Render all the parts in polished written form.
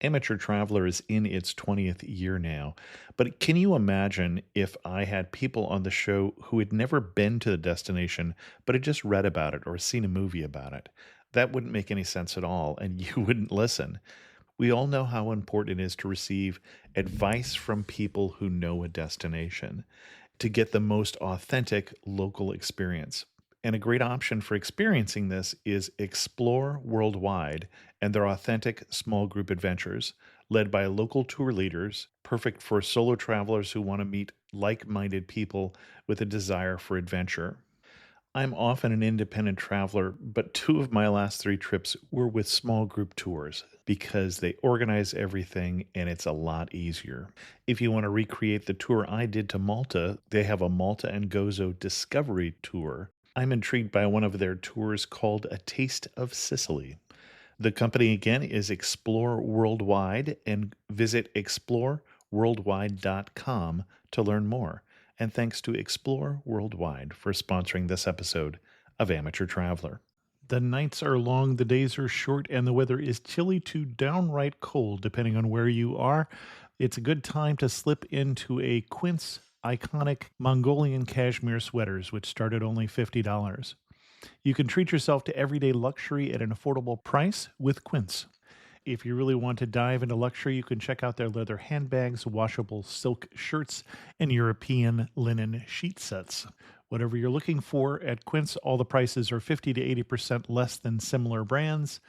Amateur Traveler is in its 20th year now, but can you imagine if I had people on the show who had never been to the destination but had just read about it or seen a movie about it? That wouldn't make any sense at all, and you wouldn't listen. We all know how important it is to receive advice from people who know a destination to get the most authentic local experience. And a great option for experiencing this is Explore Worldwide and their authentic small group adventures, led by local tour leaders, perfect for solo travelers who want to meet like minded people with a desire for adventure. I'm often an independent traveler, but two of my last three trips were with small group tours because they organize everything and it's a lot easier. If you want to recreate the tour I did to Malta, they have a Malta and Gozo Discovery Tour. I'm intrigued by one of their tours called A Taste of Sicily. The company again is Explore Worldwide, and visit exploreworldwide.com to learn more. And thanks to Explore Worldwide for sponsoring this episode of Amateur Traveler. The nights are long, the days are short, and the weather is chilly to downright cold, depending on where you are. It's a good time to slip into a Quince iconic Mongolian cashmere sweaters, which start at only $50. You can treat yourself to everyday luxury at an affordable price with Quince. If you really want to dive into luxury, you can check out their leather handbags, washable silk shirts, and European linen sheet sets. Whatever you're looking for at Quince, all the prices are 50 to 80% less than similar brands,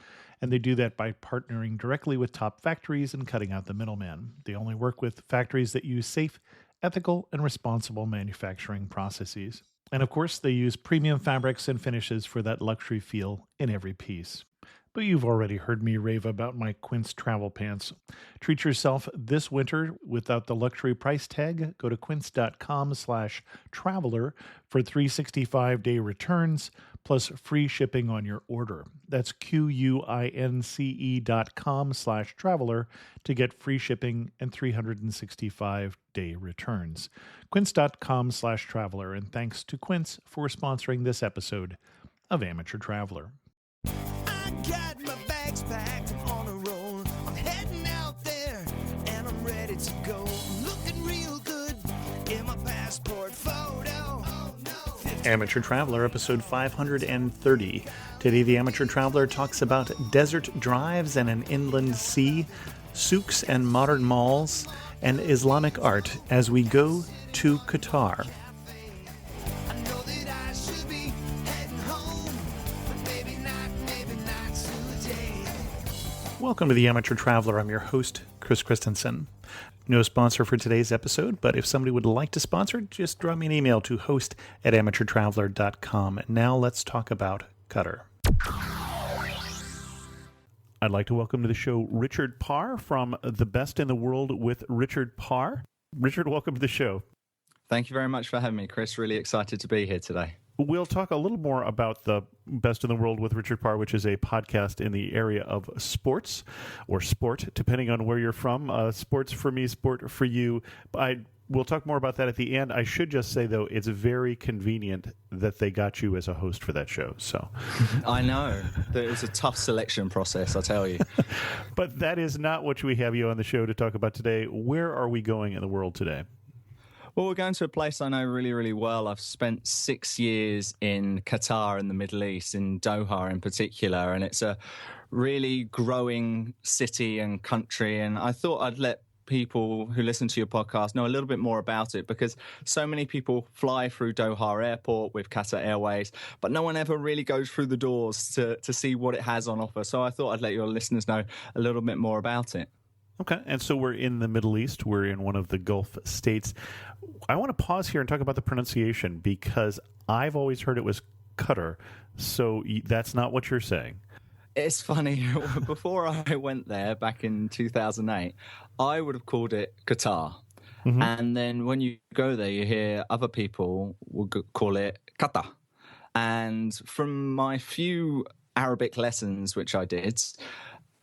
and they do that by partnering directly with top factories and cutting out the middleman. They only work with factories that use safe, ethical, and responsible manufacturing processes. And of course, they use premium fabrics and finishes for that luxury feel in every piece. But you've already heard me rave about my Quince travel pants. Treat yourself this winter without the luxury price tag. Go to quince.com/traveler for 365-day returns plus free shipping on your order. That's QUINCE.com/traveler to get free shipping and 365-day returns. Quince.com/traveler. And thanks to Quince for sponsoring this episode of Amateur Traveler. Got my bags packed, I'm on a roll. I'm heading out there and I'm ready to go. Looking real good in my passport photo. Oh, no. Amateur Traveler, episode 530. Today, the Amateur Traveler talks about desert drives and an inland sea, souks and modern malls, and Islamic art as we go to Qatar. I know that I should be heading home, but maybe not today. Welcome to the Amateur Traveler. I'm your host, Chris Christensen. No sponsor for today's episode, but if somebody would like to sponsor, just drop me an email to host@amateurtraveler.com. Now let's talk about Qatar. I'd like to welcome to the show Richard Parr from The Best in the World with Richard Parr. Richard, welcome to the show. Thank you very much for having me, Chris. Really excited to be here today. We'll talk a little more about The Best in the World with Richard Parr, which is a podcast in the area of sports, or sport, depending on where you're from. Sports for me, sport for you. We'll talk more about that at the end. I should just say, though, it's very convenient that they got you as a host for that show. So, I know. It was a tough selection process, I tell you. But that is not what we have you on the show to talk about today. Where are we going in the world today? Well, we're going to a place I know really, really well. I've spent 6 years in Qatar in the Middle East, in Doha in particular, and it's a really growing city and country. And I thought I'd let people who listen to your podcast know a little bit more about it, because so many people fly through Doha Airport with Qatar Airways, but no one ever really goes through the doors to see what it has on offer. So I thought I'd let your listeners know a little bit more about it. Okay, and so we're in the Middle East. We're in one of the Gulf states. I want to pause here and talk about the pronunciation, because I've always heard it was Qatar, so that's not what you're saying. It's funny, before I went there back in 2008, I would have called it Qatar. Mm-hmm. And then when you go there, you hear other people will call it Qatar. And from my few Arabic lessons, which I did,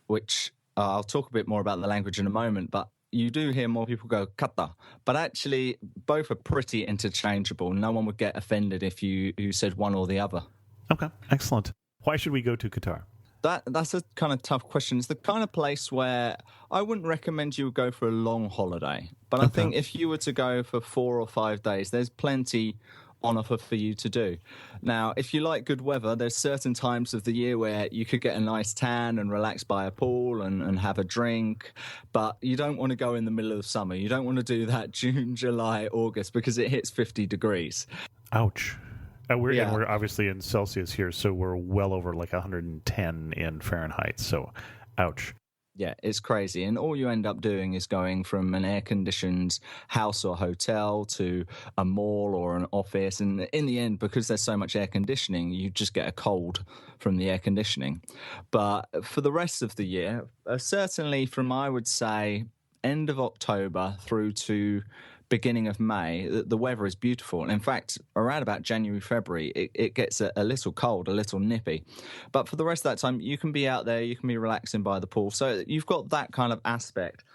which I'll talk a bit more about the language in a moment, but you do hear more people go Qatar. But actually, both are pretty interchangeable. No one would get offended if you said one or the other. Okay, excellent. Why should we go to Qatar? That's a kind of tough question. It's the kind of place where I wouldn't recommend you go for a long holiday. But I think if you were to go for 4 or 5 days, there's plenty on offer for you to do. Now, if you like good weather, there's certain times of the year where you could get a nice tan and relax by a pool and have a drink, but you don't want to go in the middle of summer. You don't want to do that June, July, August, because it hits 50 degrees. Ouch. And we're obviously in Celsius here, so we're well over like 110 in Fahrenheit. So, ouch. Yeah, it's crazy. And all you end up doing is going from an air-conditioned house or hotel to a mall or an office. And in the end, because there's so much air conditioning, you just get a cold from the air conditioning. But for the rest of the year, certainly from, I would say, end of October through to beginning of May, the weather is beautiful. And in fact, around about January, February, it gets a little cold, a little nippy. But for the rest of that time, you can be out there, you can be relaxing by the pool. So you've got that kind of aspect.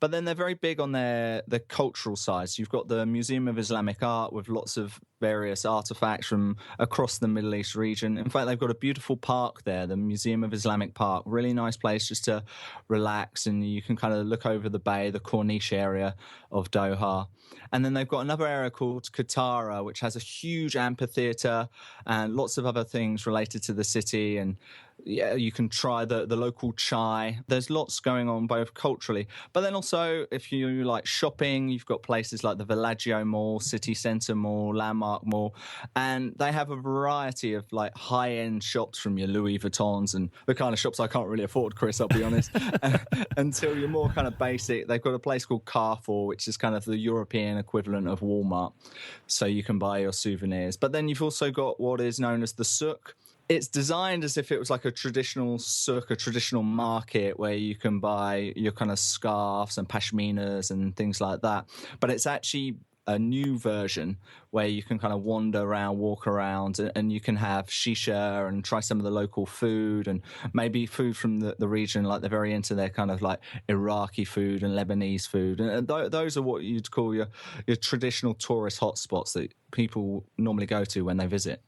But then they're very big on the cultural side. So you've got the Museum of Islamic Art with lots of various artifacts from across the Middle East region. In fact, they've got a beautiful park there, the Museum of Islamic Park. Really nice place just to relax, and you can kind of look over the bay, the Corniche area of Doha. And then they've got another area called Qatar, which has a huge amphitheatre and lots of other things related to the city. And yeah, you can try the local chai. There's lots going on both culturally. But then also, if you like shopping, you've got places like the Villaggio Mall, City Centre Mall, Landmark Mall. And they have a variety of like high-end shops from your Louis Vuittons and the kind of shops I can't really afford, Chris, I'll be honest, until you're more kind of basic. They've got a place called Carrefour, which is kind of the European equivalent of Walmart. So you can buy your souvenirs. But then you've also got what is known as the souk. It's designed as if it was like a traditional souk, a traditional market where you can buy your kind of scarves and pashminas and things like that. But it's actually a new version where you can kind of wander around, walk around, and you can have shisha and try some of the local food and maybe food from the region. Like they're very into their kind of like Iraqi food and Lebanese food. And those are what you'd call your traditional tourist hotspots that people normally go to when they visit.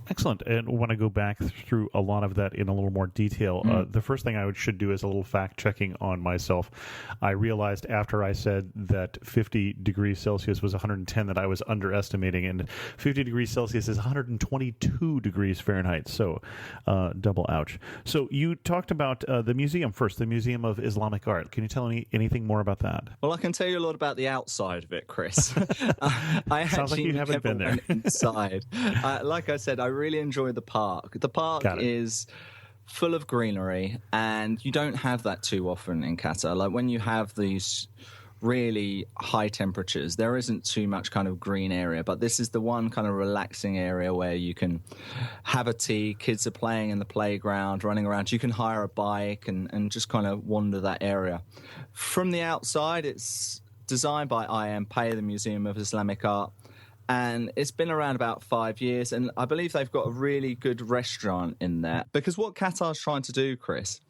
Excellent. And when I go back through a lot of that in a little more detail, the first thing I should do is a little fact-checking on myself. I realized after I said that 50 degrees Celsius was 110 that I was underestimating, and 50 degrees Celsius is 122 degrees Fahrenheit, so double ouch. So you talked about the museum first, the Museum of Islamic Art. Can you tell me anything more about that? Well, I can tell you a lot about the outside of it, Chris. Sounds like you haven't been there. Inside. Like I said, I really enjoy the park. The park is full of greenery, and you don't have that too often in Qatar. Like when you have these really high temperatures, there isn't too much kind of green area, but this is the one kind of relaxing area where you can have a tea, kids are playing in the playground, running around, you can hire a bike and just kind of wander that area. From the outside, it's designed by IM Pei, the Museum of Islamic Art, and it's been around about 5 years, and I believe they've got a really good restaurant in there. Because what Qatar's trying to do, Chris,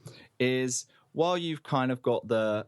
is while you've kind of got the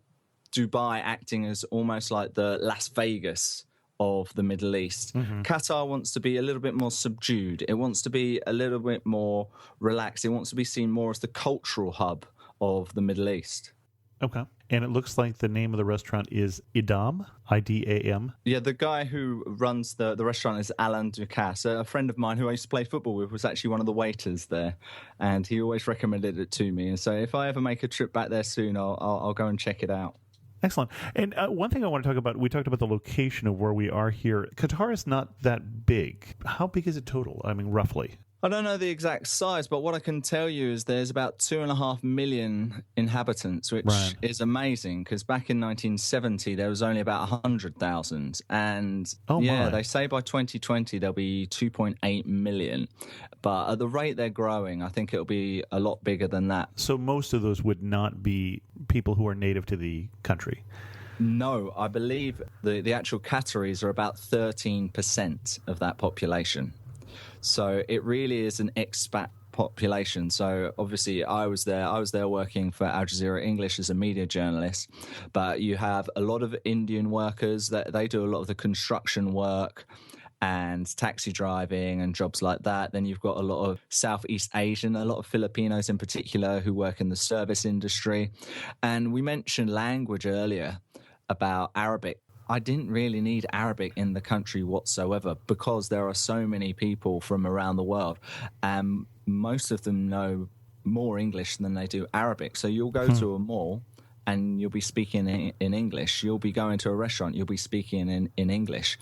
Dubai acting as almost like the Las Vegas of the Middle East, Qatar wants to be a little bit more subdued. It wants to be a little bit more relaxed. It wants to be seen more as the cultural hub of the Middle East. Okay. And it looks like the name of the restaurant is Idam, I-D-A-M. Yeah, the guy who runs the restaurant is Alan Ducasse. A friend of mine who I used to play football with was actually one of the waiters there, and he always recommended it to me. And so if I ever make a trip back there soon, I'll go and check it out. Excellent. And one thing I want to talk about, we talked about the location of where we are here. Qatar is not that big. How big is it total? I mean, roughly. I don't know the exact size, but what I can tell you is there's about 2.5 million inhabitants, which is amazing, because back in 1970, there was only about 100,000. And they say by 2020, there'll be 2.8 million. But at the rate they're growing, I think it'll be a lot bigger than that. So most of those would not be people who are native to the country? No, I believe the actual Qataris are about 13% of that population. So it really is an expat population. So obviously I was there working for Al Jazeera English as a media journalist, but you have a lot of Indian workers that they do a lot of the construction work, and taxi driving and jobs like that. Then you've got a lot of Southeast Asian, a lot of Filipinos in particular who work in the service industry. And we mentioned language earlier about Arabic. I didn't really need Arabic in the country whatsoever because there are so many people from around the world, and most of them know more English than they do Arabic. So you'll go to a mall and you'll be speaking in English. You'll be going to a restaurant, you'll be speaking in English.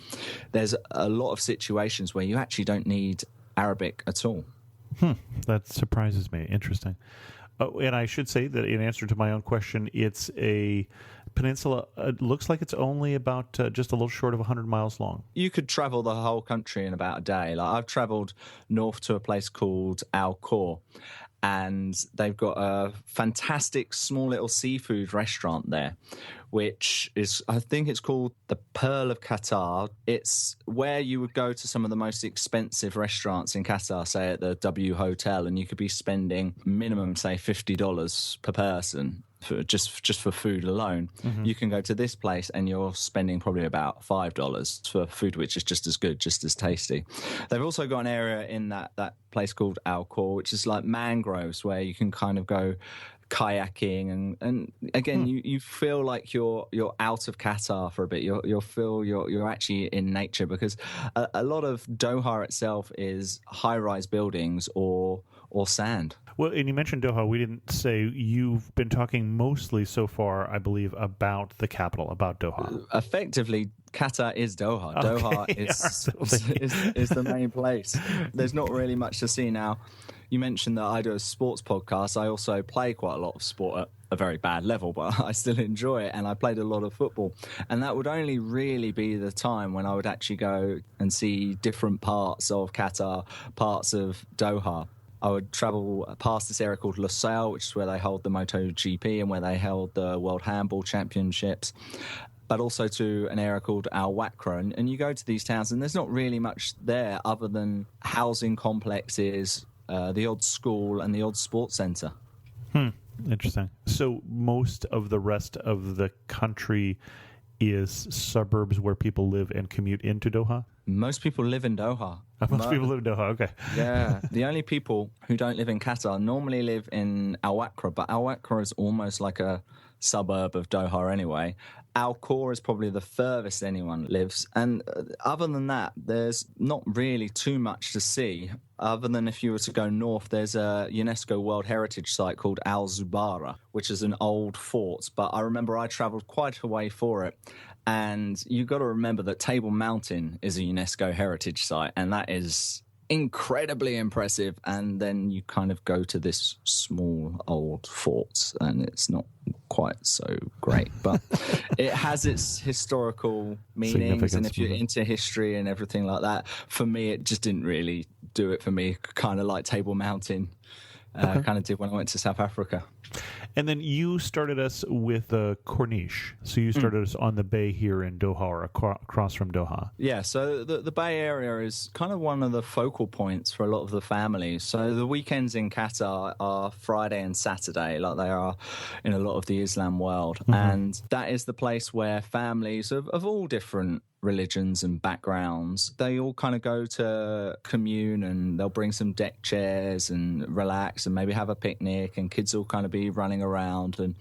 There's a lot of situations where you actually don't need Arabic at all. That surprises me. Interesting. Oh, and I should say that in answer to my own question, it's a peninsula. It looks like it's only about just a little short of 100 miles long. You could travel the whole country in about a day. Like I've traveled north to a place called Al Khor, and they've got a fantastic small little seafood restaurant there, which is, I think it's called the Pearl of Qatar. It's where you would go to some of the most expensive restaurants in Qatar, say at the W Hotel, and you could be spending minimum, say, $50 per person for just for food alone. You can go to this place and you're spending probably about $5 for food which is just as good, just as tasty. They've also got an area in that place called Al Khor, which is like mangroves, where you can kind of go kayaking and again you feel like you're out of Qatar for a bit. You'll feel you're actually in nature, because a lot of Doha itself is high-rise buildings or sand. Well, and you mentioned Doha. We didn't say you've been talking mostly so far, I believe, about the capital, about Doha. Effectively, Qatar is Doha. Okay. Doha is the main place. There's not really much to see now. You mentioned that I do a sports podcast. I also play quite a lot of sport at a very bad level, but I still enjoy it, and I played a lot of football. And that would only really be the time when I would actually go and see different parts of Qatar, parts of Doha. I would travel past this area called Lusail, which is where they hold the MotoGP and where they held the World Handball Championships, but also to an area called Al Wakra. And you go to these towns and there's not really much there other than housing complexes, the odd school and the odd sports centre. Interesting. So most of the rest of the country is suburbs where people live and commute into Doha? Most people live in Doha. Most people live in Doha, okay. Yeah. The only people who don't live in Qatar normally live in Al Wakra, but Al Wakra is almost like a suburb of Doha anyway. Al Khor is probably the furthest anyone lives. And other than that, there's not really too much to see. Other than if you were to go north, there's a UNESCO World Heritage Site called Al Zubara, which is an old fort. But I remember I travelled quite a way for it. And you've got to remember that Table Mountain is a UNESCO Heritage Site, and that is incredibly impressive. And then you kind of go to this small old fort, and it's not quite so great, but it has its historical meanings. And if you're into history and everything like that, for me, it just didn't really do it for me. Kind of like Table Mountain. Kind of did when I went to South Africa. And then you started us with Corniche. So you started us on the bay here in Doha, or across from Doha. Yeah, so the Bay Area is kind of one of the focal points for a lot of the families. So the weekends in Qatar are Friday and Saturday, like they are in a lot of the Islam world. And that is the place where families of all different religions and backgrounds, they all kind of go to commune, and they'll bring some deck chairs and relax and maybe have a picnic, and kids will kind of be running around. And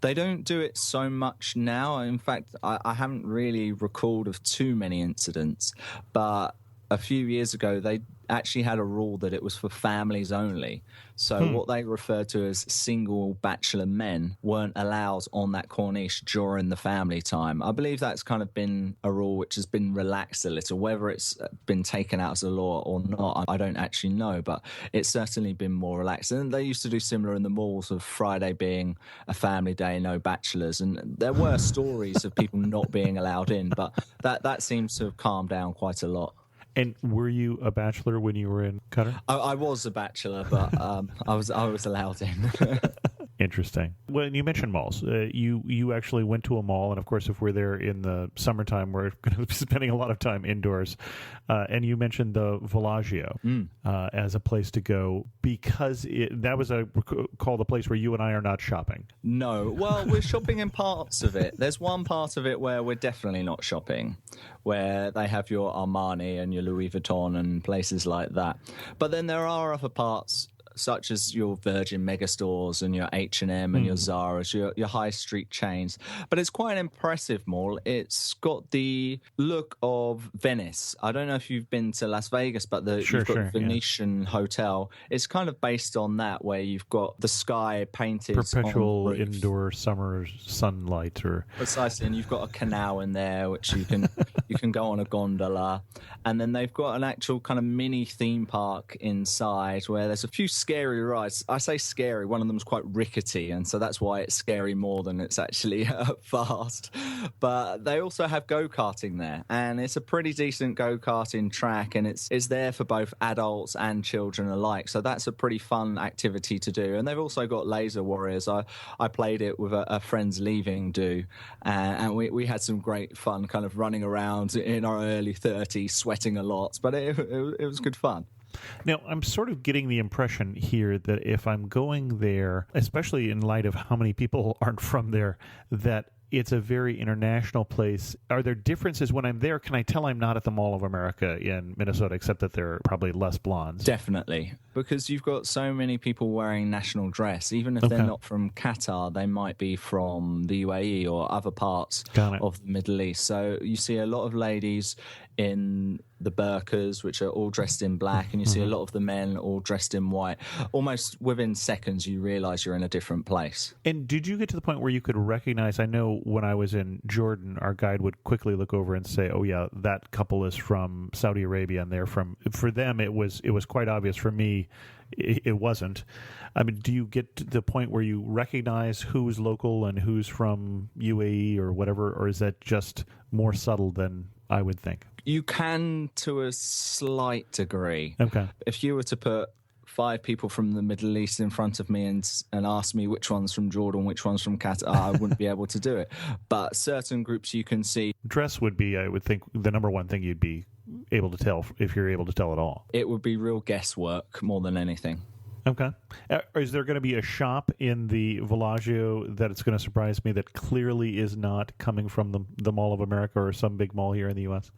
they don't do it so much now. In fact, I haven't really recalled of too many incidents, but a few years ago they actually had a rule that it was for families only. So what they referred to as single bachelor men weren't allowed on that Corniche during the family time. I believe that's kind of been a rule which has been relaxed a little. Whether it's been taken out as a law or not, I don't actually know, but it's certainly been more relaxed. And they used to do similar in the malls, of Friday being a family day, no bachelors. And there were stories of people not being allowed in, but that seems to have calmed down quite a lot. And were you a bachelor when you were in Qatar? I was a bachelor, but I was allowed in. Interesting. Well, you mentioned malls. You actually went to a mall, and of course, if we're there in the summertime, we're going to be spending a lot of time indoors. And you mentioned the Villaggio as a place to go because that was called the place where you and I are not shopping. No, well, we're shopping in parts of it. There's one part of it where we're definitely not shopping, where they have your Armani and your Louis Vuitton and places like that. But then there are other parts, such as your Virgin megastores and your H&M and your Zara's, your high street chains. But it's quite an impressive mall. It's got the look of Venice. I don't know if you've been to Las Vegas, but you've got the Venetian Hotel. It's kind of based on that, where you've got the sky painted perpetual on indoor summer sunlight, or precisely, and you've got a canal in there which you can go on a gondola, and then they've got an actual kind of mini theme park inside where there's a few scary rides. I say scary, one of them's quite rickety, and so that's why it's scary more than it's actually fast. But they also have go-karting there, and it's a pretty decent go-karting track, and it's there for both adults and children alike, so that's a pretty fun activity to do. And they've also got Laser Warriors. I played it with a friend's leaving do, and we had some great fun kind of running around in our early 30s, sweating a lot, but it was good fun. Now, I'm sort of getting the impression here that if I'm going there, especially in light of how many people aren't from there, that it's a very international place. Are there differences when I'm there? Can I tell I'm not at the Mall of America in Minnesota, except that there are probably less blondes? Definitely, because you've got so many people wearing national dress. Even if they're not from Qatar, they might be from the UAE or other parts of the Middle East. So you see a lot of ladies in the burqas, which are all dressed in black, and you see a lot of the men all dressed in white. Almost within seconds, you realize you're in a different place. And did you get to the point where you could recognize, I know when I was in Jordan, our guide would quickly look over and say, oh yeah, that couple is from Saudi Arabia, and they're from, for them, it was quite obvious. For me, it wasn't. I mean, do you get to the point where you recognize who's local and who's from UAE or whatever, or is that just more subtle than I would think? You can, to a slight degree. Okay. If you were to put 5 people from the Middle East in front of me and ask me which one's from Jordan, which one's from Qatar, I wouldn't be able to do it. But certain groups you can see. Dress would be, I would think, the number one thing you'd be able to tell, if you're able to tell at all. It would be real guesswork more than anything. Okay. Is there going to be a shop in the Villaggio that it's going to surprise me that clearly is not coming from the Mall of America or some big mall here in the U.S.?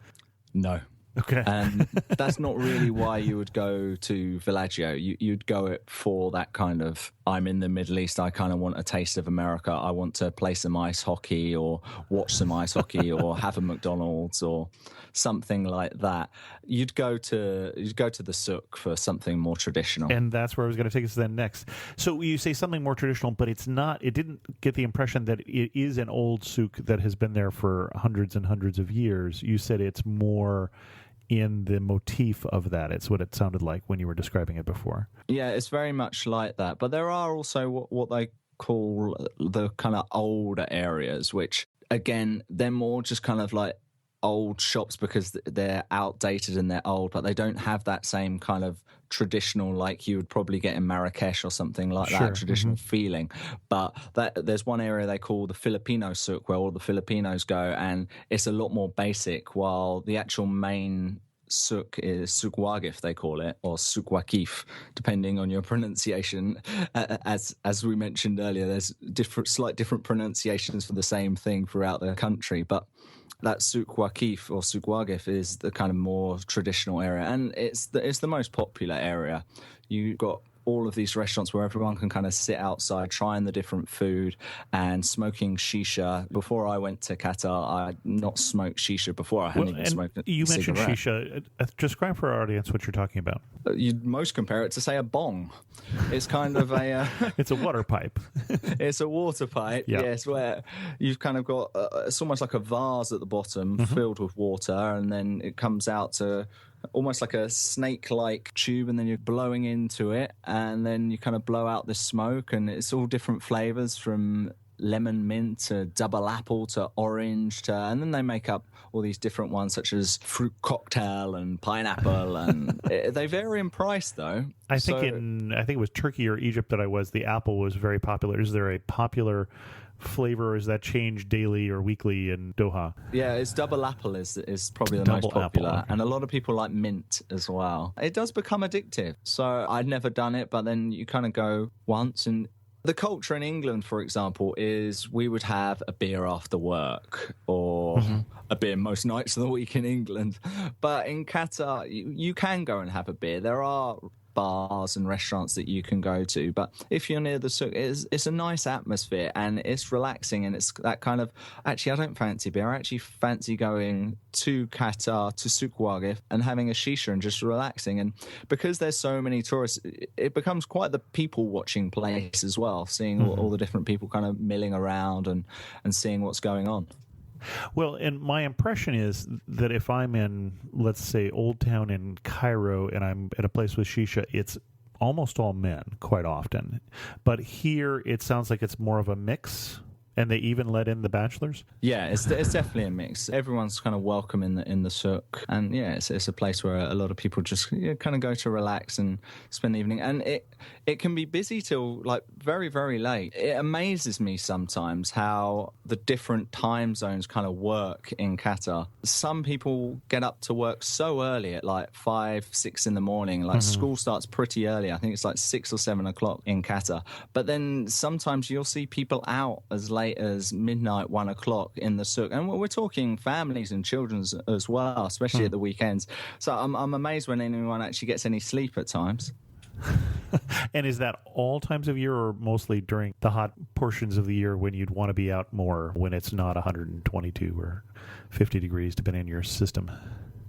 No. Okay. And that's not really why you would go to Villaggio. You'd go it for that kind of, I'm in the Middle East, I kind of want a taste of America. I want to play some ice hockey or watch some ice hockey or have a McDonald's or something like that. You'd go to the souk for something more traditional. And that's where I was going to take us then next. So you say something more traditional, but it didn't get the impression that it is an old souk that has been there for hundreds and hundreds of years. You said it's more in the motif of that. It's what it sounded like when you were describing it before. Yeah, it's very much like that. But there are also what they call the kind of older areas, which, again, they're more just kind of like old shops because they're outdated and they're old, but they don't have that same kind of traditional, like you would probably get in Marrakesh or something like that, traditional feeling. But there's one area they call the Filipino souk where all the Filipinos go, and it's a lot more basic, while the actual main souk is souk waqif, they call it, or souk waqif, depending on your pronunciation. As we mentioned earlier, there's slight different pronunciations for the same thing throughout the country, but that souk waqif or souk waqif is the kind of more traditional area, and it's the most popular area. You've got all of these restaurants where everyone can kind of sit outside trying the different food and smoking shisha. Before I went to Qatar, I had not smoked shisha before. I hadn't even smoked a You mentioned cigarette. shisha. Describe for our audience what you're talking about. You'd most compare it to, say, a bong. It's kind of a... It's a water pipe. It's a water pipe, yes, where you've kind of got... it's almost like a vase at the bottom filled with water, and then it comes out to almost like a snake-like tube, and then you're blowing into it, and then you kind of blow out the smoke, and it's all different flavors from lemon mint to double apple to orange to, and then they make up all these different ones such as fruit cocktail and pineapple, and they vary in price though. I think it was Turkey or Egypt that the apple was very popular. Is there a popular flavor, or is that changed daily or weekly in Doha? Yeah, it's double apple is probably the most popular, apple, okay. And a lot of people like mint as well. It does become addictive. So I'd never done it, but then you kind of go once. And the culture in England, for example, is we would have a beer after work, or a beer most nights of the week in England. But in Qatar, you can go and have a beer. There are bars and restaurants that you can go to, but if you're near the souk, it's a nice atmosphere and it's relaxing, and it's that kind of, actually I don't fancy beer, I actually fancy going to Qatar, to Souk Waqif, and having a shisha and just relaxing. And because there's so many tourists, it becomes quite the people watching place as well, seeing all the different people kind of milling around and seeing what's going on. Well, and my impression is that if I'm in, let's say, Old Town in Cairo, and I'm at a place with shisha, it's almost all men quite often. But here, it sounds like it's more of a mix, and they even let in the bachelors? Yeah, it's definitely a mix. Everyone's kind of welcome in the souk. And yeah, it's a place where a lot of people just kind of go to relax and spend the evening. And it can be busy till like very, very late. It amazes me sometimes how the different time zones kind of work in Qatar. Some people get up to work so early at like 5, 6 in the morning. Like school starts pretty early. I think it's like 6 or 7 o'clock in Qatar. But then sometimes you'll see people out as late as midnight, 1 o'clock in the souk. And we're talking families and children as well, especially at the weekends. So I'm amazed when anyone actually gets any sleep at times. And is that all times of year, or mostly during the hot portions of the year when you'd want to be out more, when it's not 122 or 50 degrees, depending on your system?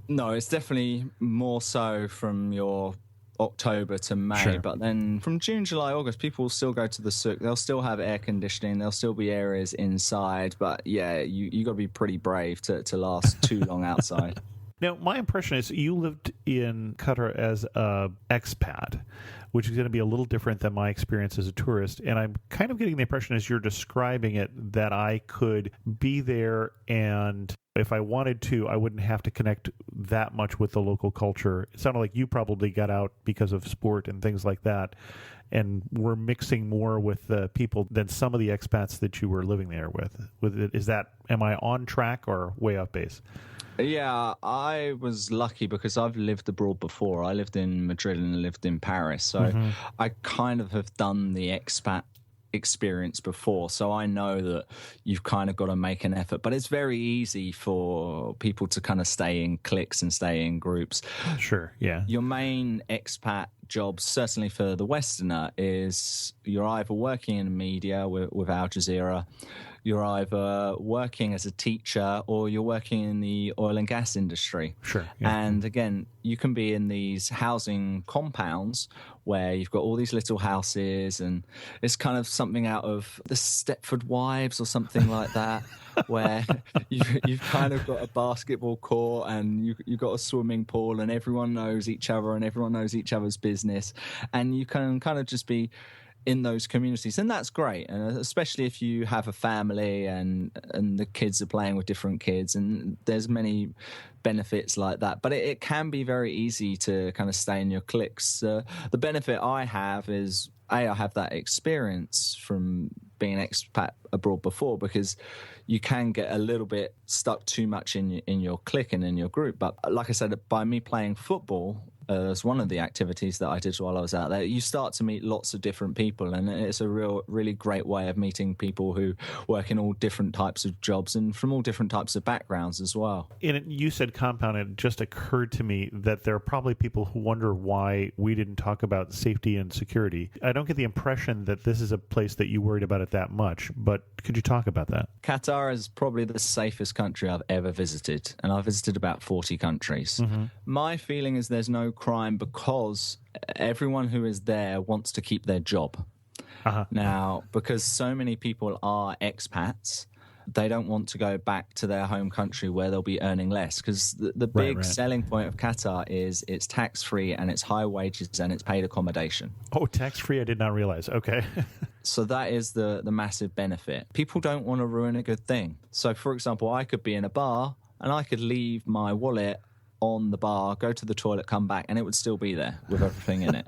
No, it's definitely more so from your October to May, Sure. But then from June, July, August, people will still go to the souk. They'll still have air conditioning. There'll still be areas inside. But yeah, you got to be pretty brave to last too long outside. Now, my impression is you lived in Qatar as an expat, which is going to be a little different than my experience as a tourist. And I'm kind of getting the impression, as you're describing it, that I could be there, and if I wanted to, I wouldn't have to connect that much with the local culture. It sounded like you probably got out because of sport and things like that, and were mixing more with the people than some of the expats that you were living there with. Am I on track or way off base? Yeah, I was lucky because I've lived abroad before. I lived in Madrid and lived in Paris. So I kind of have done the expat experience before. So I know that you've kind of got to make an effort. But it's very easy for people to kind of stay in cliques and stay in groups. Sure, yeah. Your main expat jobs, certainly for the Westerner, is you're either working in media with Al Jazeera, you're either working as a teacher, or you're working in the oil and gas industry. Sure. Yeah. And again, you can be in these housing compounds where you've got all these little houses, and it's kind of something out of the Stepford Wives or something like that, where you've kind of got a basketball court and you've got a swimming pool, and everyone knows each other and everyone knows each other's business, and you can kind of just be in those communities, and that's great. And especially if you have a family and the kids are playing with different kids, and there's many benefits like that. But it can be very easy to kind of stay in your cliques. The benefit I have is, I have that experience from being an expat abroad before, because you can get a little bit stuck too much in your clique and in your group. But like I said, by me playing football, as one of the activities that I did while I was out there, you start to meet lots of different people, and it's a really great way of meeting people who work in all different types of jobs and from all different types of backgrounds as well. And you said compound, and it just occurred to me that there are probably people who wonder why we didn't talk about safety and security. I don't get the impression that this is a place that you worried about it that much, but could you talk about that? Qatar is probably the safest country I've ever visited, and I've visited about 40 countries. My feeling is there's no crime because everyone who is there wants to keep their job. Now, because so many people are expats, they don't want to go back to their home country where they'll be earning less, because the big selling point of Qatar is it's tax-free and it's high wages and it's paid accommodation. Oh, tax-free? I did not realize. Okay. So that is the massive benefit. People don't want to ruin a good thing. So, for example, I could be in a bar and I could leave my wallet on the bar, go to the toilet, come back, and it would still be there with everything in it.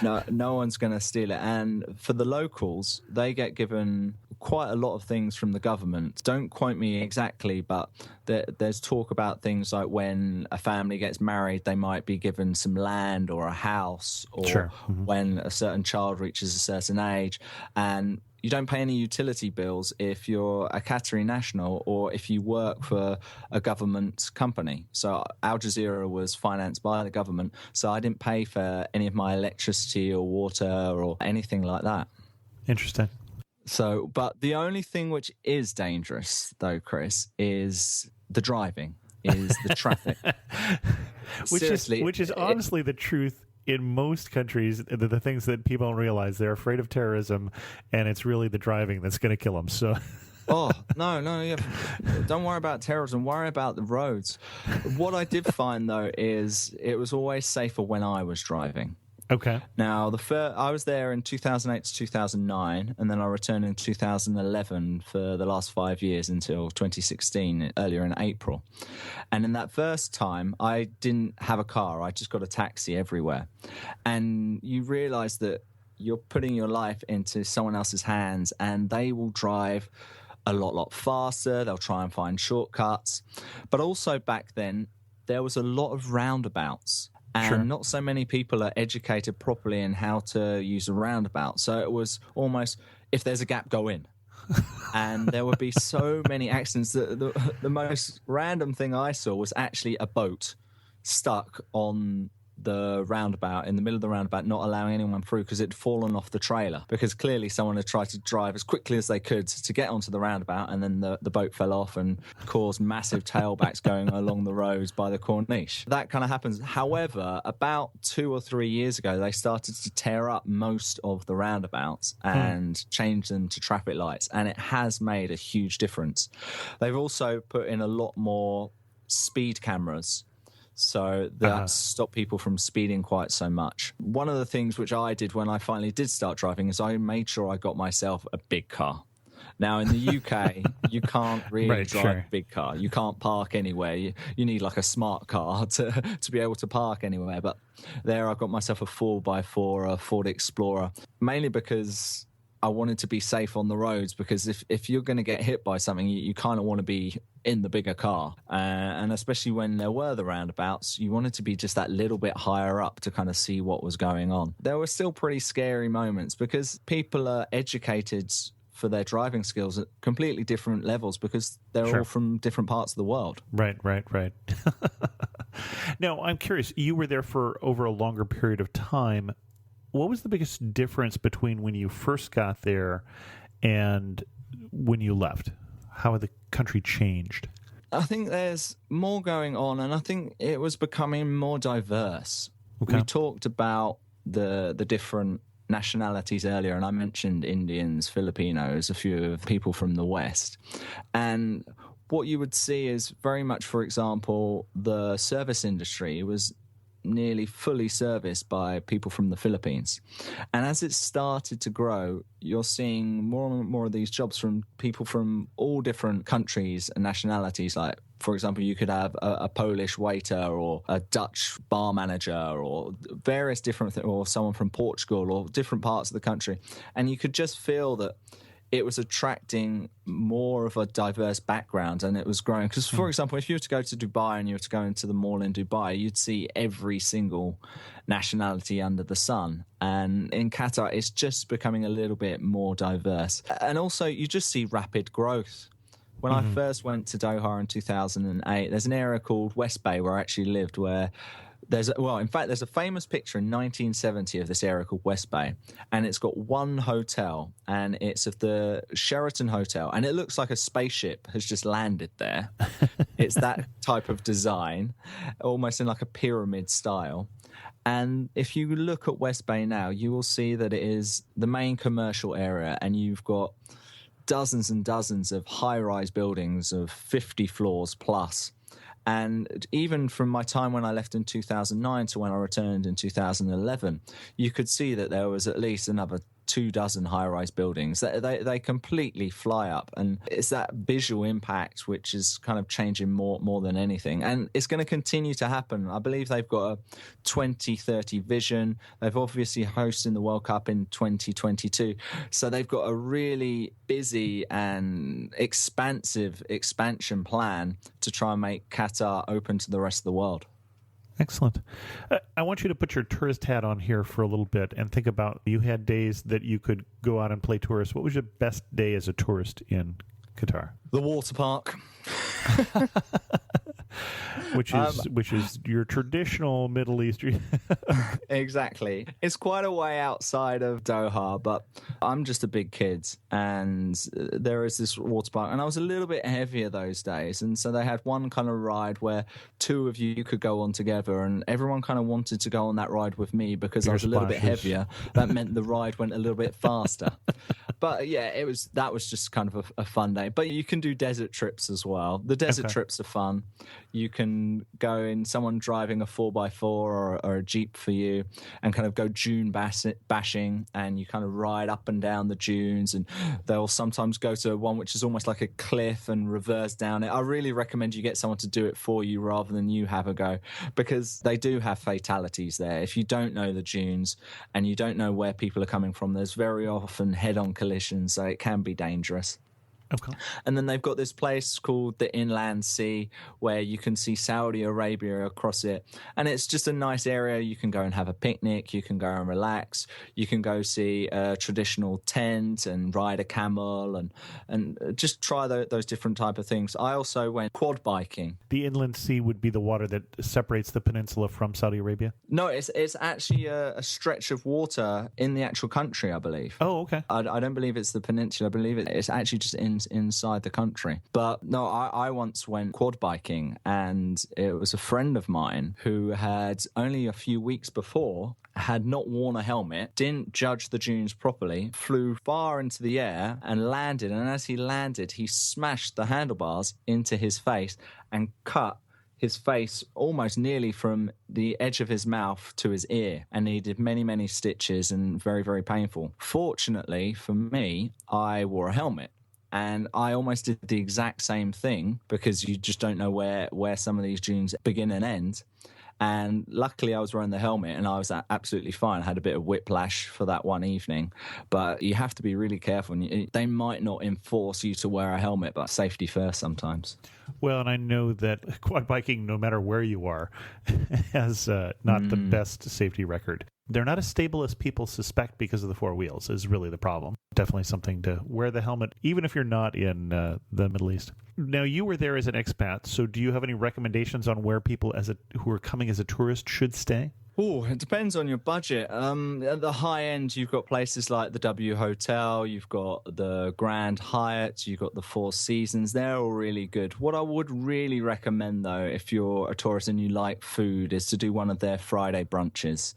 No one's going to steal it. And for the locals, they get given quite a lot of things from the government. Don't quote me exactly, but there's talk about things like when a family gets married, they might be given some land or a house, or Sure. when a certain child reaches a certain age. And you don't pay any utility bills if you're a Qatari national or if you work for a government company. So Al Jazeera was financed by the government, so I didn't pay for any of my electricity or water or anything like that. Interesting. So, but the only thing which is dangerous, though, Chris, is the driving, is the traffic. Which is honestly the truth in most countries. The things that people don't realize, they're afraid of terrorism, and it's really the driving that's going to kill them. So, oh, no, yeah. Don't worry about terrorism. Worry about the roads. What I did find, though, is it was always safer when I was driving. okay. Now, I was there in 2008 to 2009, and then I returned in 2011 for the last 5 years until 2016, earlier in April. And in that first time, I didn't have a car. I just got a taxi everywhere. And you realize that you're putting your life into someone else's hands, and they will drive a lot faster. They'll try and find shortcuts. But also back then, there was a lot of roundabouts. And Sure. not so many people are educated properly in how to use a roundabout. So it was almost, if there's a gap, go in. And there would be so many accidents. The most random thing I saw was actually a boat stuck on the roundabout, in the middle of the roundabout, not allowing anyone through because it'd fallen off the trailer, because clearly someone had tried to drive as quickly as they could to get onto the roundabout, and then the boat fell off and caused massive tailbacks going along the roads by the Corniche. That kind of happens. However, about 2 or 3 years ago, they started to tear up most of the roundabouts and change them to traffic lights, and it has made a huge difference. They've also put in a lot more speed cameras, so that stopped people from speeding quite so much. One of the things which I did when I finally did start driving is I made sure I got myself a big car. Now, in the UK, you can't really drive a big car. You can't park anywhere. You need like a smart car to be able to park anywhere. But there I got myself a 4x4, a Ford Explorer, mainly because I wanted to be safe on the roads, because if you're going to get hit by something, you kind of want to be in the bigger car. And especially when there were the roundabouts, you wanted to be just that little bit higher up to kind of see what was going on. There were still pretty scary moments because people are educated for their driving skills at completely different levels because they're all from different parts of the world. Right. Now, I'm curious, you were there for over a longer period of time. What was the biggest difference between when you first got there and when you left? How had the country changed? I think there's more going on, and I think it was becoming more diverse. Okay. We talked about the different nationalities earlier, and I mentioned Indians, Filipinos, a few people from the West. And what you would see is very much, for example, the service industry was nearly fully serviced by people from the Philippines. And as it started to grow, you're seeing more and more of these jobs from people from all different countries and nationalities. Like, for example, you could have a Polish waiter or a Dutch bar manager or various different or someone from Portugal or different parts of the country. And you could just feel that it was attracting more of a diverse background, and it was growing. Because, for example, if you were to go to Dubai and you were to go into the mall in Dubai, you'd see every single nationality under the sun. And in Qatar, it's just becoming a little bit more diverse. And also, you just see rapid growth. When I first went to Doha in 2008, there's an area called West Bay where I actually lived, where there's a famous picture in 1970 of this area called West Bay, and it's got one hotel, and it's of the Sheraton Hotel, and it looks like a spaceship has just landed there. It's that type of design, almost in like a pyramid style. And if you look at West Bay now, you will see that it is the main commercial area, and you've got dozens and dozens of high-rise buildings of 50 floors plus. And even from my time when I left in 2009 to when I returned in 2011, you could see that there was at least another 24 high-rise buildings. They completely fly up, and it's that visual impact which is kind of changing more than anything. And it's going to continue to happen. I believe they've got a 2030 vision. They've obviously hosted the World Cup in 2022. So they've got a really busy and expansive expansion plan to try and make Qatar open to the rest of the world. Excellent. I want you to put your tourist hat on here for a little bit and think about, you had days that you could go out and play tourist. What was your best day as a tourist in Qatar? The water park. which is your traditional Middle Eastern. Exactly. It's quite a way outside of Doha, but I'm just a big kid, and there is this water park, and I was a little bit heavier those days, and so they had one kind of ride where two of you could go on together, and everyone kind of wanted to go on that ride with me because I was a little bit heavier. That meant the ride went a little bit faster. But yeah, that was just kind of a fun day. But you can do desert trips as well. The desert trips are fun. You can go in, someone driving a 4x4 or a Jeep for you, and kind of go dune bashing, and you kind of ride up and down the dunes, and they'll sometimes go to one which is almost like a cliff and reverse down it. I really recommend you get someone to do it for you rather than you have a go, because they do have fatalities there. If you don't know the dunes and you don't know where people are coming from, there's very often head-on collisions, so it can be dangerous. Okay. And then they've got this place called the Inland Sea where you can see Saudi Arabia across it. And it's just a nice area. You can go and have a picnic. You can go and relax. You can go see a traditional tent and ride a camel and just try those different type of things. I also went quad biking. The Inland Sea would be the water that separates the peninsula from Saudi Arabia? No, it's actually a stretch of water in the actual country, I believe. Oh, okay. I don't believe it's the peninsula. I believe it's actually just inside the country. But no, I once went quad biking, and it was a friend of mine who had only a few weeks before had not worn a helmet, didn't judge the dunes properly, flew far into the air and landed. And as he landed, he smashed the handlebars into his face and cut his face almost nearly from the edge of his mouth to his ear, and needed many, many stitches and very, very painful. Fortunately for me, I wore a helmet. And I almost did the exact same thing, because you just don't know where some of these dunes begin and end. And luckily I was wearing the helmet and I was absolutely fine. I had a bit of whiplash for that one evening. But you have to be really careful. They might not enforce you to wear a helmet, but safety first sometimes. Well, and I know that quad biking, no matter where you are, has not the best safety record. They're not as stable as people suspect because of the four wheels is really the problem. Definitely something to wear the helmet, even if you're not in the Middle East. Now, you were there as an expat, so do you have any recommendations on where people who are coming as a tourist should stay? Oh, it depends on your budget. At the high end, you've got places like the W Hotel, you've got the Grand Hyatt, you've got the Four Seasons. They're all really good. What I would really recommend, though, if you're a tourist and you like food, is to do one of their Friday brunches.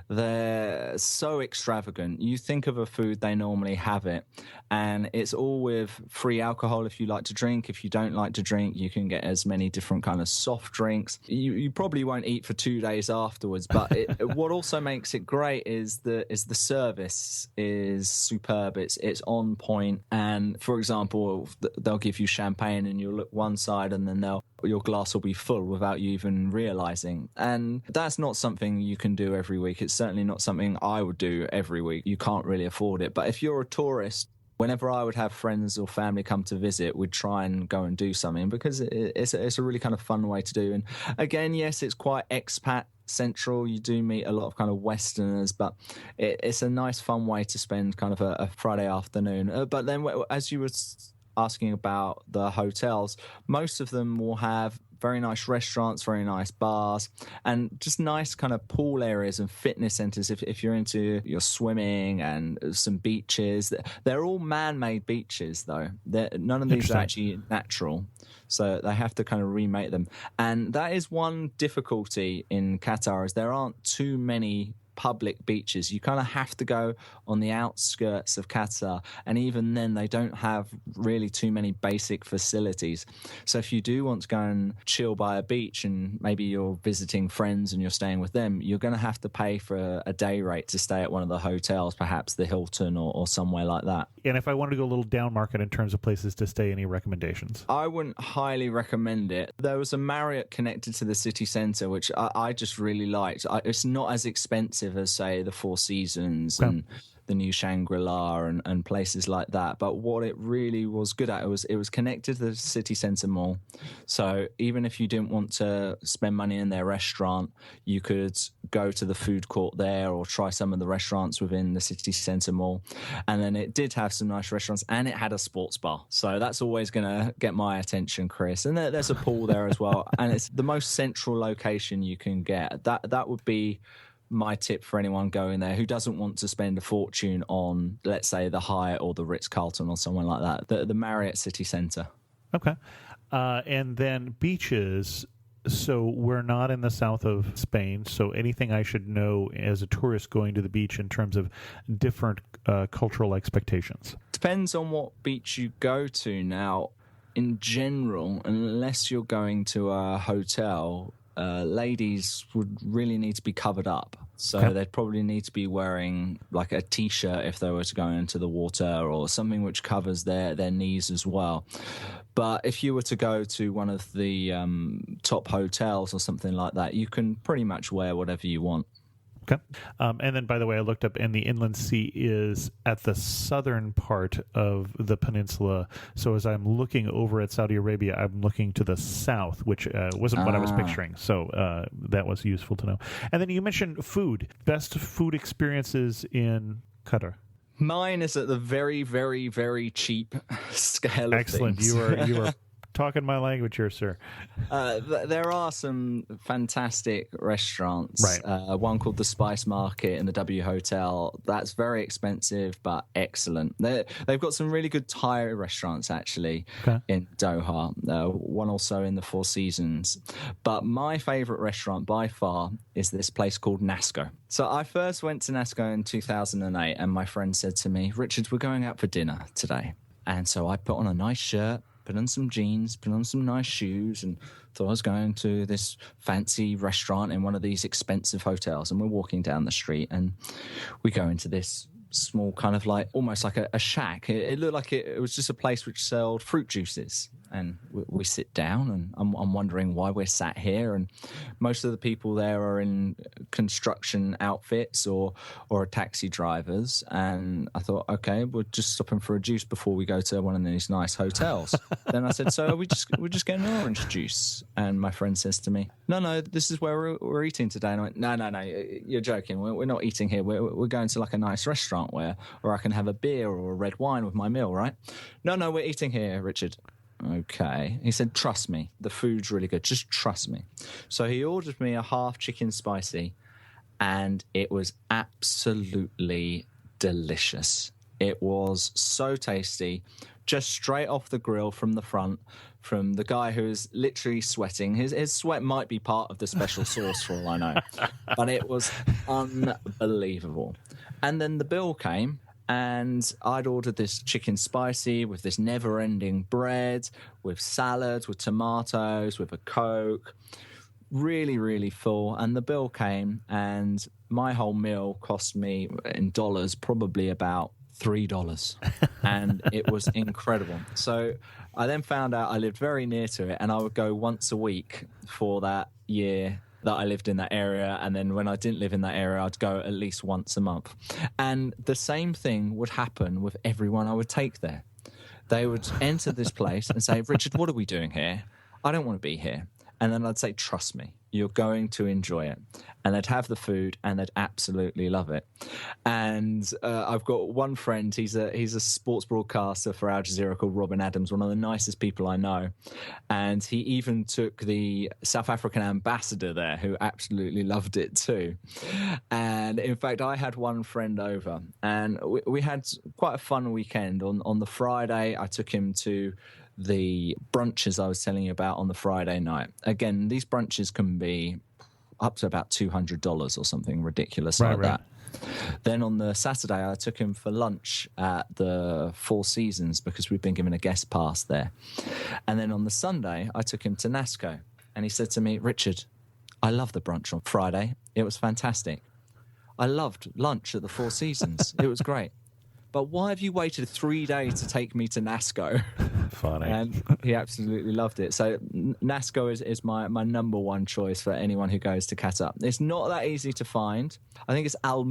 They're so extravagant. You think of a food, they normally have it. And it's all with free alcohol if you like to drink. If you don't like to drink, you can get as many different kind of soft drinks. You probably won't eat for 2 days afterwards, but what also makes it great is the service is superb. It's on point. And for example, they'll give you champagne and you'll look one side and then your glass will be full without you even realizing. And that's not something you can do every week. It's certainly not something I would do every week. You can't really afford it. But if you're a tourist, whenever I would have friends or family come to visit, we'd try and go and do something, because it's a really kind of fun way to do. And again, yes, it's quite expat central. You do meet a lot of kind of Westerners, but it's a nice, fun way to spend kind of a Friday afternoon. But then, as you were asking about the hotels, most of them will have very nice restaurants, very nice bars, and just nice kind of pool areas and fitness centers if you're into your swimming, and some beaches. They're all man-made beaches, though. None of these are actually natural, so they have to kind of remake them. And that is one difficulty in Qatar, is there aren't too many public beaches. You kind of have to go on the outskirts of Qatar, and even then they don't have really too many basic facilities. So if you do want to go and chill by a beach and maybe you're visiting friends and you're staying with them, you're going to have to pay for a day rate to stay at one of the hotels, perhaps the Hilton or somewhere like that. And if I wanted to go a little down market in terms of places to stay, any recommendations? I wouldn't highly recommend it. There was a Marriott connected to the city centre, which I just really liked. It's not as expensive as, say, the Four Seasons and the new Shangri-La and places like that. But what it really was good at, it was connected to the city centre mall. So even if you didn't want to spend money in their restaurant, you could go to the food court there or try some of the restaurants within the city centre mall. And then it did have some nice restaurants, and it had a sports bar. So that's always going to get my attention, Chris. And there's a pool there as well. And it's the most central location you can get. That would be my tip for anyone going there who doesn't want to spend a fortune on, let's say, the Hyatt or the Ritz-Carlton or someone like that. The Marriott City Centre. Okay. And then beaches. So we're not in the south of Spain. So anything I should know as a tourist going to the beach in terms of different cultural expectations? Depends on what beach you go to. Now, in general, unless you're going to a hotel, ladies would really need to be covered up. So they'd probably need to be wearing like a T-shirt if they were to go into the water, or something which covers their knees as well. But if you were to go to one of the top hotels or something like that, you can pretty much wear whatever you want. Okay. And then, by the way, I looked up, and the inland sea is at the southern part of the peninsula. So as I'm looking over at Saudi Arabia, I'm looking to the south, which wasn't what I was picturing. So that was useful to know. And then you mentioned food. Best food experiences in Qatar. Mine is at the very, very, very cheap scale of Excellent. things. You are talking my language here, sir. There are some fantastic restaurants. Right. One called the Spice Market in the W Hotel. That's very expensive, but excellent. They've got some really good Thai restaurants, actually, in Doha. One also in the Four Seasons. But my favourite restaurant by far is this place called Nasco. So I first went to Nasco in 2008, and my friend said to me, "Richard, we're going out for dinner today." And so I put on a nice shirt, put on some jeans, put on some nice shoes, and thought I was going to this fancy restaurant in one of these expensive hotels. And we're walking down the street, and we go into this small kind of like, almost like a shack. It looked like it was just a place which sold fruit juices. And we sit down, and I'm wondering why we're sat here. And most of the people there are in construction outfits or are taxi drivers. And I thought, okay, we're just stopping for a juice before we go to one of these nice hotels. Then I said, so we're just getting an orange juice. And my friend says to me, no, this is where we're eating today. And I went, no, you're joking. We're not eating here. We're going to like a nice restaurant where I can have a beer or a red wine with my meal, right? No, we're eating here, Richard. Okay. He said, trust me, the food's really good. Just trust me. So he ordered me a half chicken spicy, and it was absolutely delicious. It was so tasty, just straight off the grill from the front, from the guy who is literally sweating. His sweat might be part of the special sauce for all I know, but it was unbelievable. And then the bill came, and I'd ordered this chicken spicy with this never-ending bread, with salad, with tomatoes, with a Coke. Really, really full. And the bill came, and my whole meal cost me, in dollars, probably about $3. And it was incredible. So I then found out I lived very near to it, and I would go once a week for that year that I lived in that area. And then when I didn't live in that area, I'd go at least once a month. And the same thing would happen with everyone I would take there. They would enter this place and say, Richard, what are we doing here? I don't want to be here. And then I'd say, trust me, you're going to enjoy it. And they'd have the food, and they'd absolutely love it. And I've got one friend, he's a sports broadcaster for Al Jazeera called Robin Adams, one of the nicest people I know. And he even took the South African ambassador there, who absolutely loved it too. And in fact, I had one friend over, and we had quite a fun weekend. On the Friday, I took him to the brunches I was telling you about on the Friday night. Again, these brunches can be up to about $200 or something ridiculous Right, like right. that. Then on the Saturday, I took him for lunch at the Four Seasons because we've been given a guest pass there. And then on the Sunday, I took him to NASCO. And he said to me, Richard, I love the brunch on Friday. It was fantastic. I loved lunch at the Four Seasons. It was great. But why have you waited 3 days to take me to NASCO? Funny. And he absolutely loved it. So NASCO is my number one choice for anyone who goes to Qatar. It's not that easy to find. I think it's Al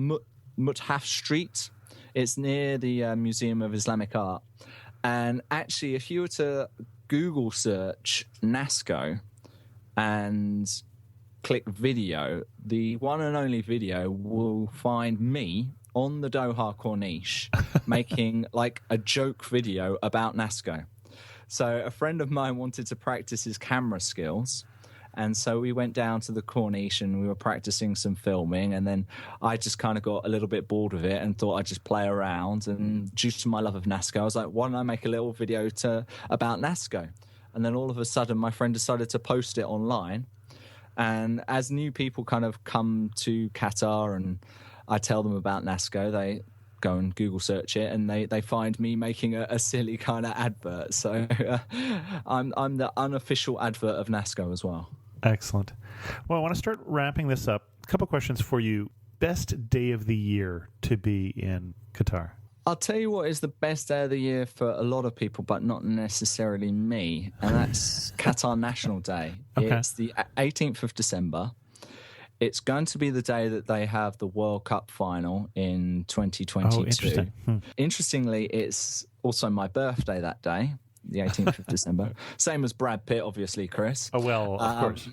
Muthaf Street. It's near the Museum of Islamic Art. And actually, if you were to Google search NASCO and click video, the one and only video will find me on the Doha Corniche making like a joke video about NASCO. So a friend of mine wanted to practice his camera skills. And so we went down to the Corniche and we were practicing some filming. And then I just kind of got a little bit bored of it and thought I'd just play around. And due to my love of NASCO, I was like, why don't I make a little video about NASCO? And then all of a sudden, my friend decided to post it online. And as new people kind of come to Qatar and I tell them about NASCO, they go and Google search it and they find me making a silly kind of advert. So I'm the unofficial advert of NASCO as well. Excellent. Well, I want to start wrapping this up. A couple questions for you. Best day of the year to be in Qatar? I'll tell you what is the best day of the year for a lot of people, but not necessarily me, and that's Qatar National Day. Okay. It's the 18th of December. It's going to be the day that they have the World Cup final in 2022. Oh, interesting. Interestingly, it's also my birthday that day, the 18th of December. Same as Brad Pitt, obviously, Chris. Oh, well, of course.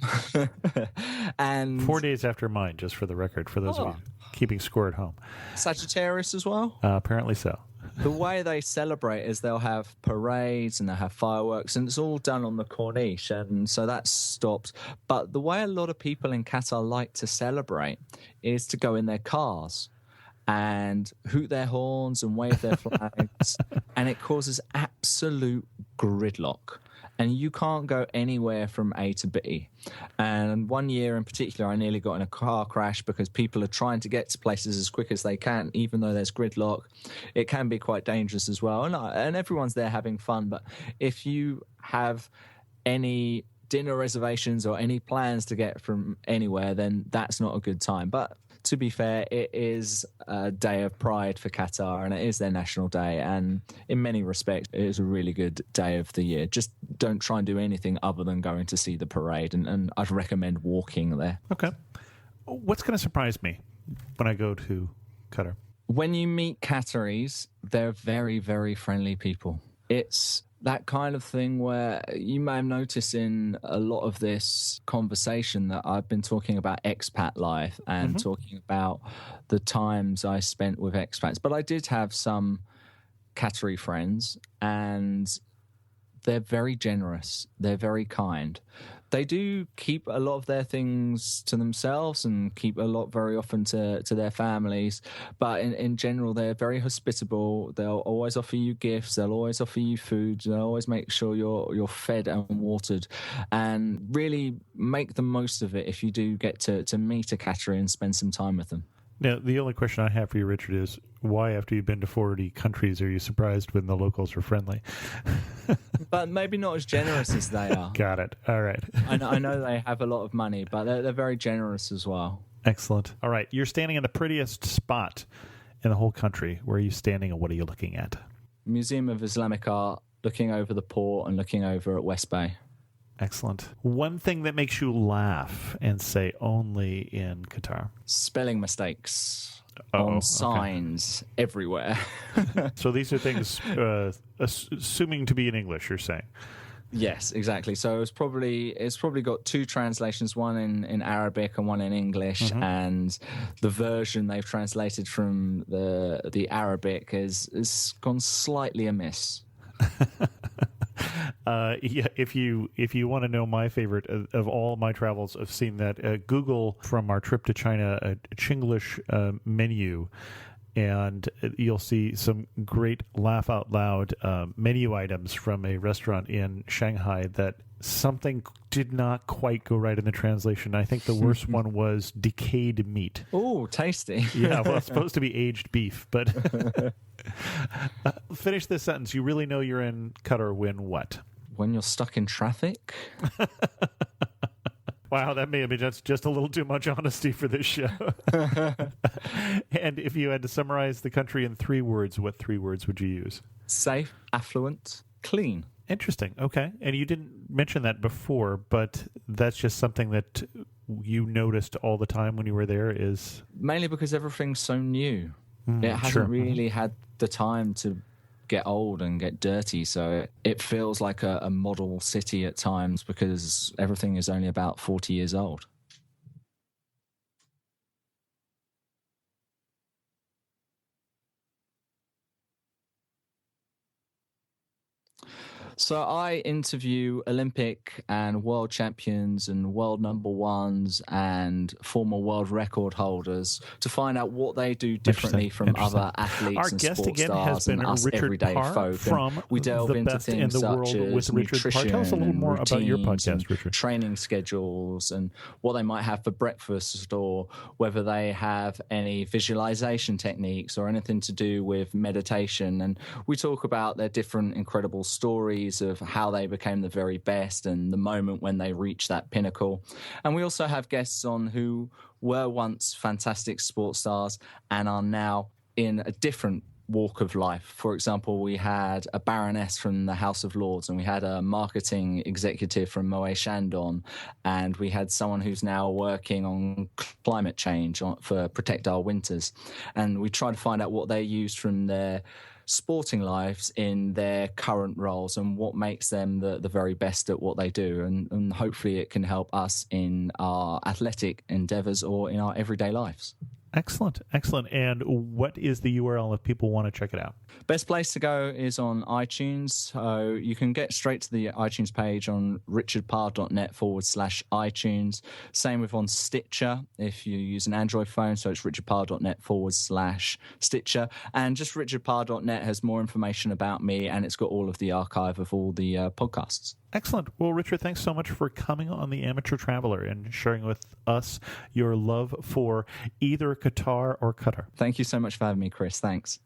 And 4 days after mine, just for the record, for those of you keeping score at home. Sagittarius as well? Apparently so. The way they celebrate is they'll have parades and they'll have fireworks, and it's all done on the Corniche, and so that stops. But the way a lot of people in Qatar like to celebrate is to go in their cars and hoot their horns and wave their flags, and it causes absolute gridlock. And you can't go anywhere from A to B. And one year in particular, I nearly got in a car crash because people are trying to get to places as quick as they can, even though there's gridlock. It can be quite dangerous as well. And everyone's there having fun. But if you have any dinner reservations or any plans to get from anywhere, then that's not a good time. But to be fair, it is a day of pride for Qatar and it is their national day. And in many respects, it is a really good day of the year. Just don't try and do anything other than going to see the parade. And I'd recommend walking there. Okay. What's going to surprise me when I go to Qatar? When you meet Qataris, they're very, very friendly people. It's that kind of thing where you may have noticed in a lot of this conversation that I've been talking about expat life and talking about the times I spent with expats. But I did have some Qatari friends and they're very generous. They're very kind. They do keep a lot of their things to themselves and keep a lot very often to their families. But in general, they're very hospitable. They'll always offer you gifts. They'll always offer you food. They'll always make sure you're fed and watered. And really make the most of it if you do get to meet a Qatari and spend some time with them. Now, the only question I have for you, Richard, is why, after you've been to 40 countries, are you surprised when the locals are friendly? But maybe not as generous as they are. Got it. All right. I know they have a lot of money, but they're very generous as well. Excellent. All right. You're standing in the prettiest spot in the whole country. Where are you standing and what are you looking at? Museum of Islamic Art, looking over the port and looking over at West Bay. Excellent. One thing that makes you laugh and say only in Qatar. Spelling mistakes Uh-oh, on signs everywhere. So these are things assuming to be in English, you're saying? Yes, exactly. So it's probably got two translations, one in Arabic and one in English, and the version they've translated from the Arabic has gone slightly amiss. Yeah, if you want to know my favorite of all my travels, I've seen that Google from our trip to China, a Chinglish menu and you'll see some great laugh out loud menu items from a restaurant in Shanghai that something did not quite go right in the translation. I think the worst one was decayed meat. Oh, tasty. Yeah, well, it's supposed to be aged beef, but finish this sentence. You really know you're in Qatar when what? When you're stuck in traffic? Wow, that may have been just a little too much honesty for this show. And if you had to summarize the country in 3 words, what 3 words would you use? Safe, affluent, clean. Interesting. Okay. And you didn't mention that before, but that's just something that you noticed all the time when you were there is... Mainly because everything's so new. It hasn't really had the time to get old and get dirty, so it feels like a model city at times because everything is only about 40 years old. So I interview Olympic and world champions and world number ones and former world record holders to find out what they do differently from other athletes Our and guest sports again has stars been and us Richard everyday Parr folk. from And we delve The into Best in things the such World with as Richard Parr. nutrition Tell us a little and more about your routines podcast, and Richard. training schedules and what they might have for breakfast, or whether they have any visualization techniques or anything to do with meditation. And we talk about their different incredible stories of how they became the very best and the moment when they reached that pinnacle. And we also have guests on who were once fantastic sports stars and are now in a different walk of life. For example, we had a baroness from the House of Lords, and we had a marketing executive from Moët Chandon, and we had someone who's now working on climate change for Protect Our Winters. And we try to find out what they used from their sporting lives in their current roles and what makes them the very best at what they do. And hopefully it can help us in our athletic endeavors or in our everyday lives. Excellent. And what is the URL if people want to check it out? Best place to go is on iTunes. So you can get straight to the iTunes page on richardparr.net/iTunes. Same with on Stitcher if you use an Android phone. So it's richardparr.net/Stitcher. And just richardparr.net has more information about me, and it's got all of the archive of all the podcasts. Excellent. Well, Richard, thanks so much for coming on The Amateur Traveler and sharing with us your love for either Qatar or Qatar. Thank you so much for having me, Chris. Thanks.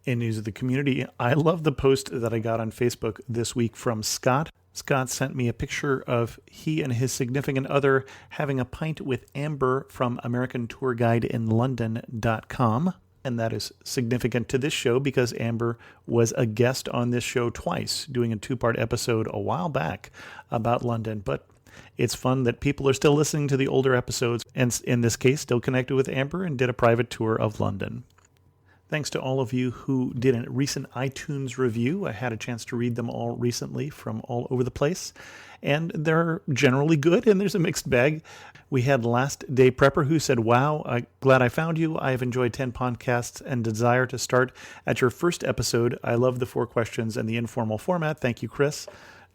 In news of the community, I love the post that I got on Facebook this week from Scott. Scott sent me a picture of he and his significant other having a pint with Amber from AmericanTourGuideInLondon.com. And that is significant to this show because Amber was a guest on this show twice, doing a 2-part episode a while back about London. But it's fun that people are still listening to the older episodes, and in this case, still connected with Amber and did a private tour of London. Thanks to all of you who did a recent iTunes review. I had a chance to read them all recently from all over the place, and they're generally good, and there's a mixed bag. We had Last Day Prepper who said, "Wow, glad I found you. I have enjoyed 10 podcasts and desire to start at your first episode. I love the 4 questions and the informal format. Thank you, Chris."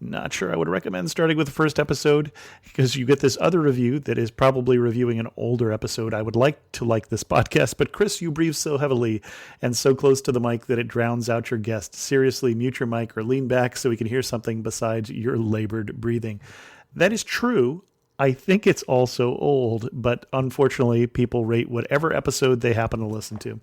Not sure I would recommend starting with the first episode because you get this other review that is probably reviewing an older episode. I would like to like this podcast, but Chris, you breathe so heavily and so close to the mic that it drowns out your guest. Seriously, mute your mic or lean back so we can hear something besides your labored breathing. That is true. I think it's also old, but unfortunately, people rate whatever episode they happen to listen to.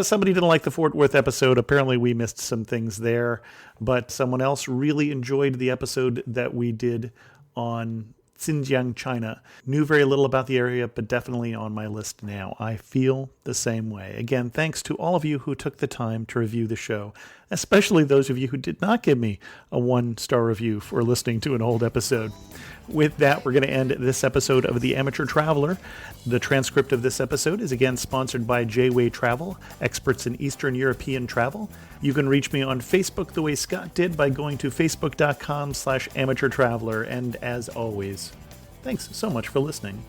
Somebody didn't like the Fort Worth episode. Apparently, we missed some things there, but someone else really enjoyed the episode that we did on Xinjiang, China. Knew very little about the area, but definitely on my list now. I feel the same way. Again, thanks to all of you who took the time to review the show, especially those of you who did not give me a 1-star review for listening to an old episode. With that, we're going to end this episode of The Amateur Traveler. The transcript of this episode is again sponsored by J-Way Travel, experts in Eastern European travel. You can reach me on Facebook the way Scott did by going to facebook.com/amateurtraveler. And as always, thanks so much for listening.